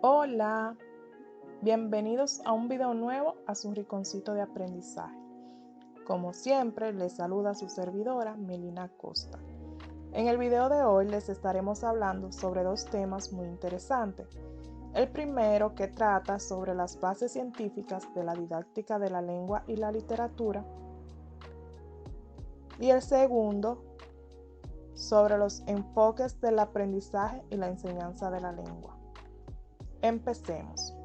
Hola, bienvenidos a un video nuevo a su rinconcito de aprendizaje. Como siempre, les saluda su servidora Melina Costa. En el video de hoy les estaremos hablando sobre dos temas muy interesantes. El primero, que trata sobre las bases científicas de la didáctica de la lengua y la literatura, y el segundo, sobre los enfoques del aprendizaje y la enseñanza de la lengua. Empecemos.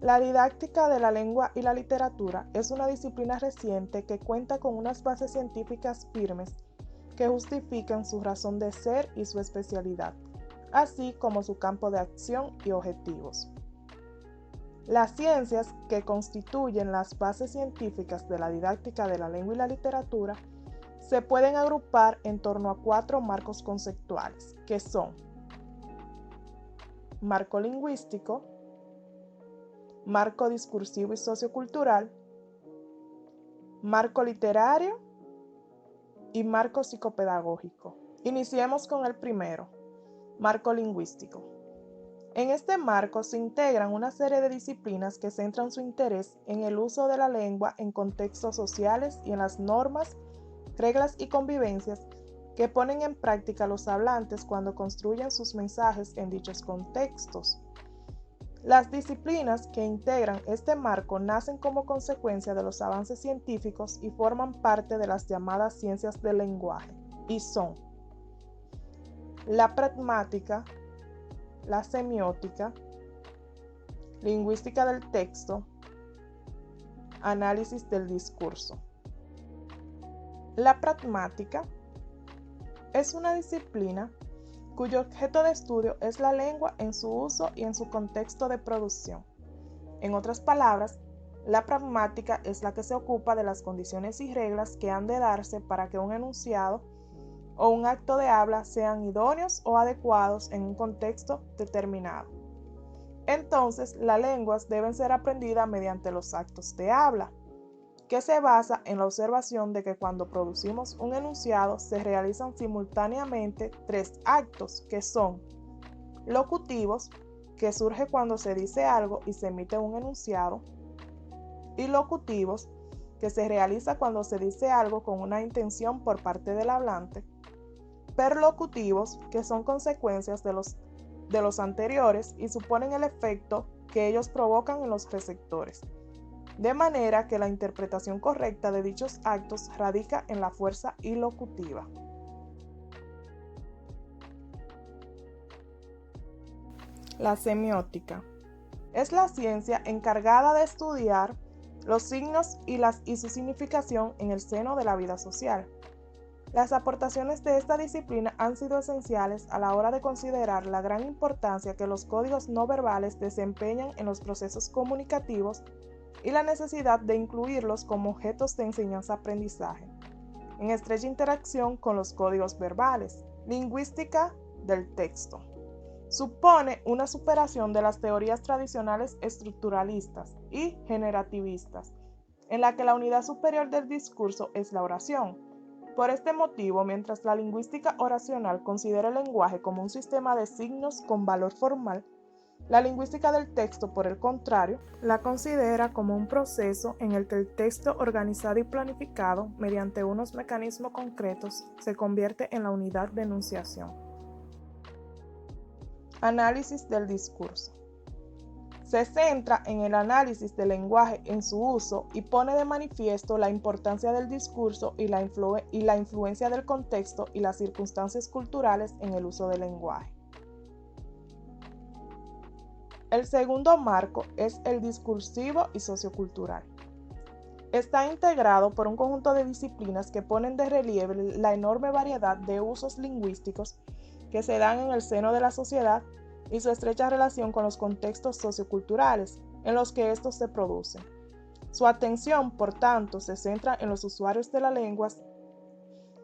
La didáctica de la lengua y la literatura es una disciplina reciente que cuenta con unas bases científicas firmes que justifican su razón de ser y su especialidad, así como su campo de acción y objetivos. Las ciencias que constituyen las bases científicas de la didáctica de la lengua y la literatura se pueden agrupar en torno a 4 marcos conceptuales, que son marco lingüístico, marco discursivo y sociocultural, marco literario y marco psicopedagógico. Iniciemos con el primero, marco lingüístico. En este marco se integran una serie de disciplinas que centran su interés en el uso de la lengua en contextos sociales y en las normas, reglas y convivencias que ponen en práctica los hablantes cuando construyen sus mensajes en dichos contextos. Las disciplinas que integran este marco nacen como consecuencia de los avances científicos y forman parte de las llamadas ciencias del lenguaje, y son la pragmática, la semiótica, lingüística del texto, análisis del discurso. La pragmática es una disciplina cuyo objeto de estudio es la lengua en su uso y en su contexto de producción. En otras palabras, la pragmática es la que se ocupa de las condiciones y reglas que han de darse para que un enunciado o un acto de habla sean idóneos o adecuados en un contexto determinado. Entonces, las lenguas deben ser aprendidas mediante los actos de habla, que se basa en la observación de que cuando producimos un enunciado se realizan simultáneamente 3 actos, que son locutivos, que surge cuando se dice algo y se emite un enunciado, y locutivos, que se realiza cuando se dice algo con una intención por parte del hablante, perlocutivos, que son consecuencias de los anteriores y suponen el efecto que ellos provocan en los receptores, de manera que la interpretación correcta de dichos actos radica en la fuerza ilocutiva. La semiótica es la ciencia encargada de estudiar los signos y su significación en el seno de la vida social. Las aportaciones de esta disciplina han sido esenciales a la hora de considerar la gran importancia que los códigos no verbales desempeñan en los procesos comunicativos y la necesidad de incluirlos como objetos de enseñanza-aprendizaje, en estrecha interacción con los códigos verbales. Lingüística del texto. Supone una superación de las teorías tradicionales estructuralistas y generativistas, en la que la unidad superior del discurso es la oración. Por este motivo, mientras la lingüística oracional considera el lenguaje como un sistema de signos con valor formal, la lingüística del texto, por el contrario, la considera como un proceso en el que el texto organizado y planificado mediante unos mecanismos concretos se convierte en la unidad de enunciación. Análisis del discurso. Se centra en el análisis del lenguaje en su uso y pone de manifiesto la importancia del discurso y la influencia del contexto y las circunstancias culturales en el uso del lenguaje. El segundo marco es el discursivo y sociocultural. Está integrado por un conjunto de disciplinas que ponen de relieve la enorme variedad de usos lingüísticos que se dan en el seno de la sociedad y su estrecha relación con los contextos socioculturales en los que estos se producen. Su atención, por tanto, se centra en los usuarios de las lenguas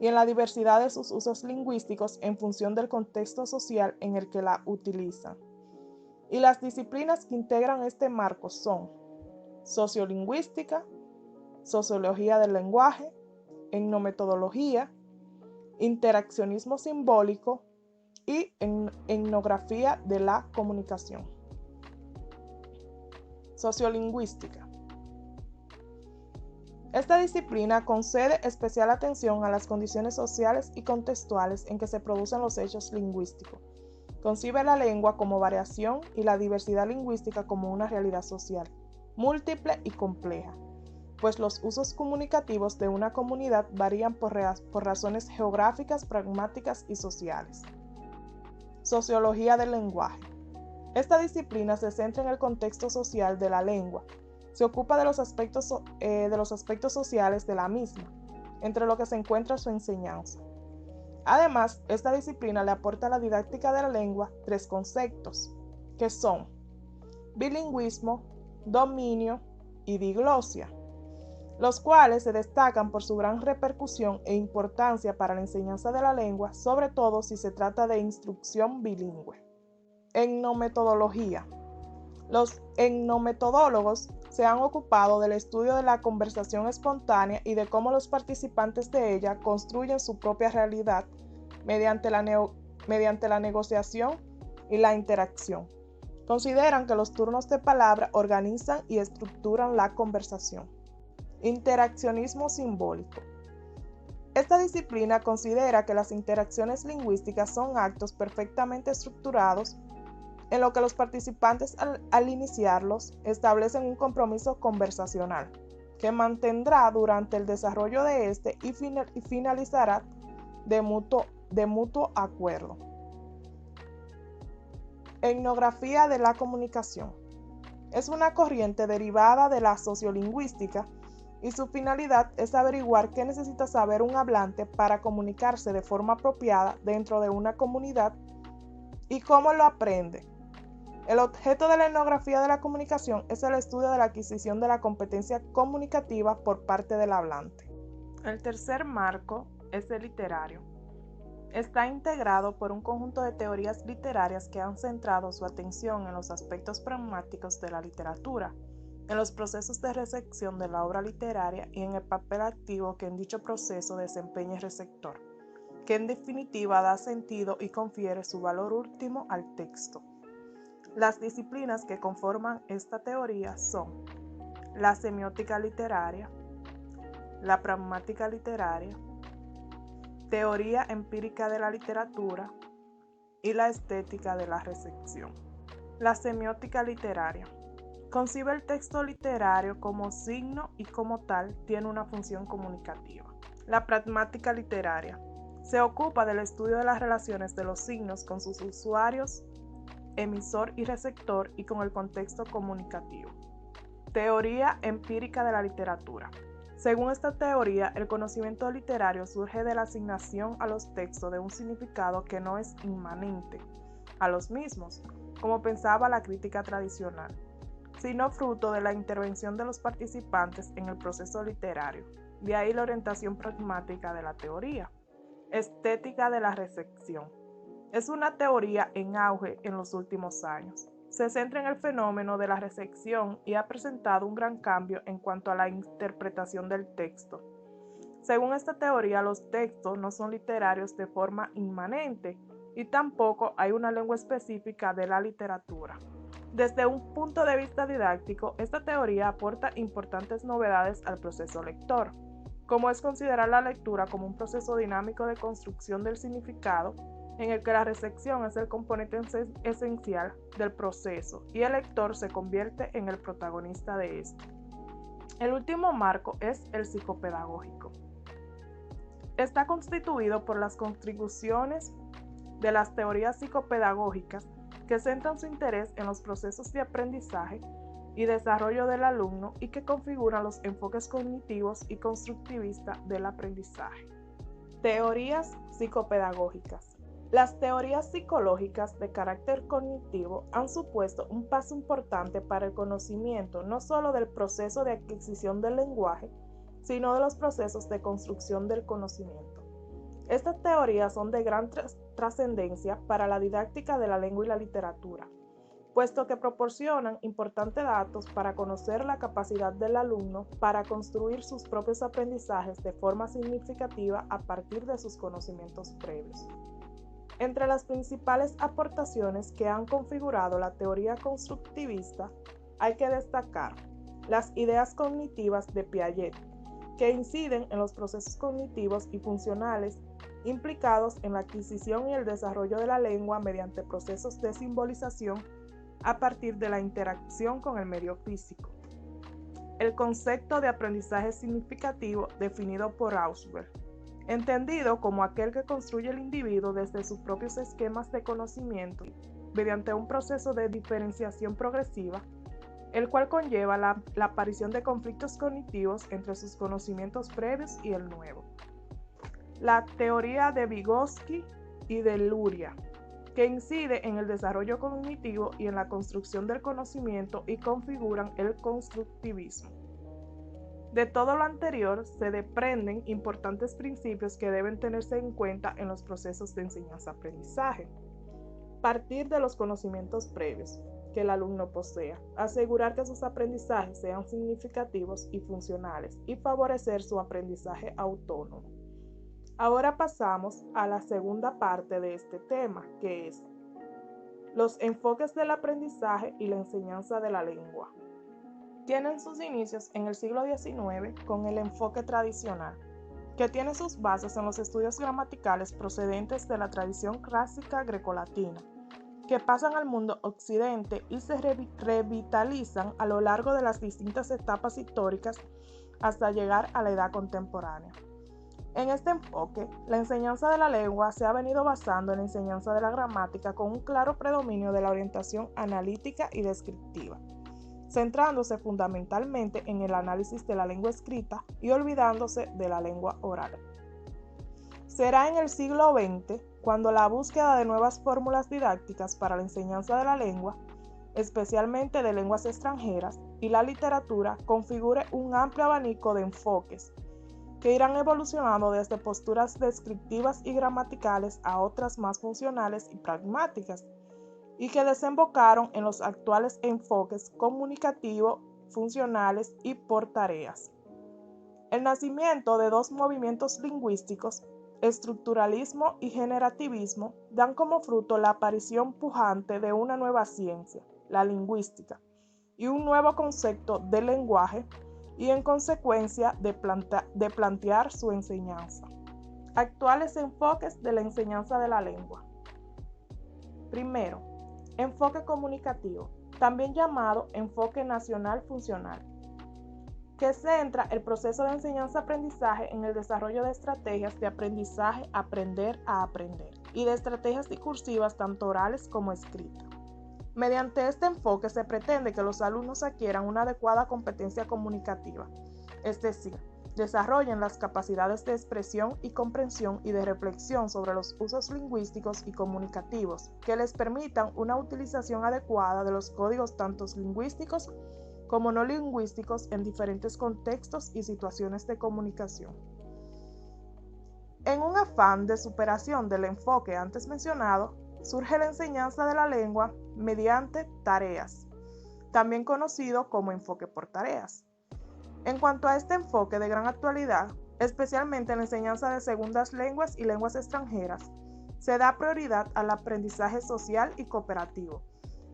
y en la diversidad de sus usos lingüísticos en función del contexto social en el que la utilizan. Y las disciplinas que integran este marco son sociolingüística, sociología del lenguaje, etnometodología, interaccionismo simbólico, y etnografía de la comunicación. Sociolingüística. Esta disciplina concede especial atención a las condiciones sociales y contextuales en que se producen los hechos lingüísticos. Concibe la lengua como variación y la diversidad lingüística como una realidad social, múltiple y compleja, pues los usos comunicativos de una comunidad varían por razones geográficas, pragmáticas y sociales. Sociología del lenguaje. Esta disciplina se centra en el contexto social de la lengua. Se ocupa de los aspectos sociales de la misma, entre lo que se encuentra su enseñanza. Además, esta disciplina le aporta a la didáctica de la lengua 3 conceptos, que son bilingüismo, dominio y diglosia, los cuales se destacan por su gran repercusión e importancia para la enseñanza de la lengua, sobre todo si se trata de instrucción bilingüe. Etnometodología. Los etnometodólogos se han ocupado del estudio de la conversación espontánea y de cómo los participantes de ella construyen su propia realidad mediante la negociación y la interacción. Consideran que los turnos de palabra organizan y estructuran la conversación. Interaccionismo simbólico. Esta disciplina considera que las interacciones lingüísticas son actos perfectamente estructurados en lo que los participantes al iniciarlos establecen un compromiso conversacional que mantendrá durante el desarrollo de este y finalizará de mutuo acuerdo. Etnografía de la comunicación. Es una corriente derivada de la sociolingüística y su finalidad es averiguar qué necesita saber un hablante para comunicarse de forma apropiada dentro de una comunidad y cómo lo aprende. El objeto de la etnografía de la comunicación es el estudio de la adquisición de la competencia comunicativa por parte del hablante. El tercer marco es el literario. Está integrado por un conjunto de teorías literarias que han centrado su atención en los aspectos pragmáticos de la literatura, en los procesos de recepción de la obra literaria y en el papel activo que en dicho proceso desempeña el receptor, que en definitiva da sentido y confiere su valor último al texto. Las disciplinas que conforman esta teoría son la semiótica literaria, la pragmática literaria, teoría empírica de la literatura y la estética de la recepción. La semiótica literaria concibe el texto literario como signo y como tal tiene una función comunicativa. La pragmática literaria se ocupa del estudio de las relaciones de los signos con sus usuarios, emisor y receptor y con el contexto comunicativo. Teoría empírica de la literatura. Según esta teoría, el conocimiento literario surge de la asignación a los textos de un significado que no es inmanente a los mismos, como pensaba la crítica tradicional, sino fruto de la intervención de los participantes en el proceso literario. De ahí la orientación pragmática de la teoría. Estética de la recepción. Es una teoría en auge en los últimos años. Se centra en el fenómeno de la recepción y ha presentado un gran cambio en cuanto a la interpretación del texto. Según esta teoría, los textos no son literarios de forma inmanente y tampoco hay una lengua específica de la literatura. Desde un punto de vista didáctico, esta teoría aporta importantes novedades al proceso lector, como es considerar la lectura como un proceso dinámico de construcción del significado en el que la recepción es el componente esencial del proceso y el lector se convierte en el protagonista de este. El último marco es el psicopedagógico. Está constituido por las contribuciones de las teorías psicopedagógicas que centran su interés en los procesos de aprendizaje y desarrollo del alumno y que configuran los enfoques cognitivos y constructivistas del aprendizaje. Teorías psicopedagógicas. Las teorías psicológicas de carácter cognitivo han supuesto un paso importante para el conocimiento no solo del proceso de adquisición del lenguaje, sino de los procesos de construcción del conocimiento. Estas teorías son de gran trascendencia para la didáctica de la lengua y la literatura, puesto que proporcionan importantes datos para conocer la capacidad del alumno para construir sus propios aprendizajes de forma significativa a partir de sus conocimientos previos. Entre las principales aportaciones que han configurado la teoría constructivista hay que destacar las ideas cognitivas de Piaget, que inciden en los procesos cognitivos y funcionales implicados en la adquisición y el desarrollo de la lengua mediante procesos de simbolización a partir de la interacción con el medio físico. El concepto de aprendizaje significativo definido por Ausubel, entendido como aquel que construye el individuo desde sus propios esquemas de conocimiento mediante un proceso de diferenciación progresiva, el cual conlleva la aparición de conflictos cognitivos entre sus conocimientos previos y el nuevo. La teoría de Vygotsky y de Luria, que incide en el desarrollo cognitivo y en la construcción del conocimiento y configuran el constructivismo. De todo lo anterior se desprenden importantes principios que deben tenerse en cuenta en los procesos de enseñanza-aprendizaje. Partir de los conocimientos previos que el alumno posea, asegurar que sus aprendizajes sean significativos y funcionales y favorecer su aprendizaje autónomo. Ahora pasamos a la segunda parte de este tema, que es los enfoques del aprendizaje y la enseñanza de la lengua. Tienen sus inicios en el siglo XIX con el enfoque tradicional, que tiene sus bases en los estudios gramaticales procedentes de la tradición clásica grecolatina, que pasan al mundo occidente y se revitalizan a lo largo de las distintas etapas históricas hasta llegar a la edad contemporánea. En este enfoque, la enseñanza de la lengua se ha venido basando en la enseñanza de la gramática con un claro predominio de la orientación analítica y descriptiva, centrándose fundamentalmente en el análisis de la lengua escrita y olvidándose de la lengua oral. Será en el siglo XX cuando la búsqueda de nuevas fórmulas didácticas para la enseñanza de la lengua, especialmente de lenguas extranjeras, y la literatura configure un amplio abanico de enfoques que irán evolucionando desde posturas descriptivas y gramaticales a otras más funcionales y pragmáticas, y que desembocaron en los actuales enfoques comunicativo, funcionales y por tareas. El nacimiento de dos movimientos lingüísticos, estructuralismo y generativismo, dan como fruto la aparición pujante de una nueva ciencia, la lingüística, y un nuevo concepto de lenguaje, y en consecuencia de plantear su enseñanza. Actuales enfoques de la enseñanza de la lengua. Primero, enfoque comunicativo, también llamado enfoque nacional funcional, que centra el proceso de enseñanza-aprendizaje en el desarrollo de estrategias de aprendizaje, aprender a aprender, y de estrategias discursivas tanto orales como escritas. Mediante este enfoque se pretende que los alumnos adquieran una adecuada competencia comunicativa, es decir, desarrollen las capacidades de expresión y comprensión y de reflexión sobre los usos lingüísticos y comunicativos que les permitan una utilización adecuada de los códigos tanto lingüísticos como no lingüísticos en diferentes contextos y situaciones de comunicación. En un afán de superación del enfoque antes mencionado, surge la enseñanza de la lengua mediante tareas, también conocido como enfoque por tareas. En cuanto a este enfoque de gran actualidad, especialmente en la enseñanza de segundas lenguas y lenguas extranjeras, se da prioridad al aprendizaje social y cooperativo,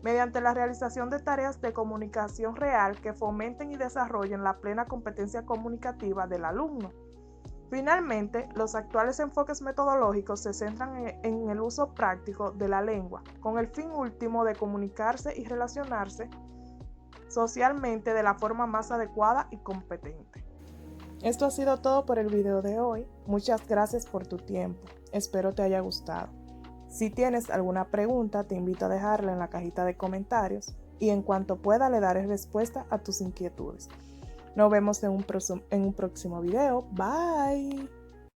mediante la realización de tareas de comunicación real que fomenten y desarrollen la plena competencia comunicativa del alumno. Finalmente, los actuales enfoques metodológicos se centran en el uso práctico de la lengua, con el fin último de comunicarse y relacionarse socialmente de la forma más adecuada y competente. Esto ha sido todo por el video de hoy. Muchas gracias por tu tiempo. Espero te haya gustado. Si tienes alguna pregunta, te invito a dejarla en la cajita de comentarios y en cuanto pueda le daré respuesta a tus inquietudes. Nos vemos en un próximo video. Bye.